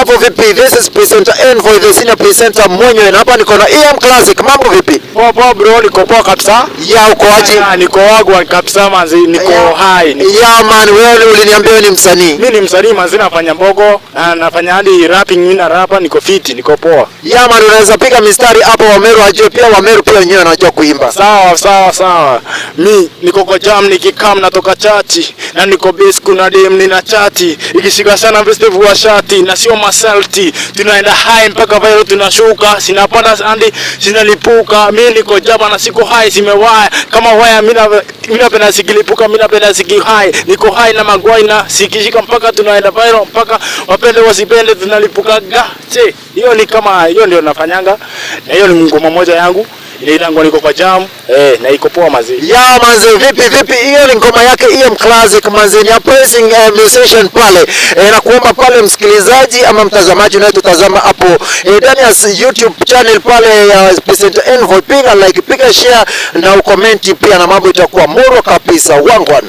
Mambo vipi? This is presenter Envoy, the senior presenter mwenyewe, na hapa niko na EM Classic. Mambo vipi? Poa bro, niko poa kabisa. Ya uko aje? Niko wagwan kabisa manzi, niko high. Ya man, wewe uliniambia wewe ni msanii. Mimi ni msanii manzi, nafanya mbogo na nafanya hadi rapping, mimi na rapa, niko fit, niko poa. Ya man, unaweza piga mistari hapo, Wameru ajue pia, Wameru pia wenyewe wanajua kuimba. Sawa. Mimi niko kwa jam, nikikam natoka chati na niko base, kuna dem nina chati ikishika sana veste vua shati na sio masalti, tunaenda high mpaka viral tunashuka, sinapanda hadi sinalipuka. Mimi niko jaba na siko high, simewaya kama waya. Mimi napenda sikilipuka, mimi napenda siki high, niko high na magwai na sikishika mpaka tunaenda viral, mpaka wapende wasipende tunalipuka che. Hiyo ni kama hiyo ndio nafanyanga, na hiyo ni ngoma moja yangu ile itango niko kwa jam na iko poa mazi. Ya manzi, vipi hiyo ni ngoma yake EM Classic manzi, ni pressing musician pale. Na kuomba pale msikilizaji ama mtazamaji unayetutazama hapo ndani ya YouTube channel pale ya presenter Envoy, piga like, piga share na ucomment pia, na mambo itakuwa moro kabisa. Wangwan.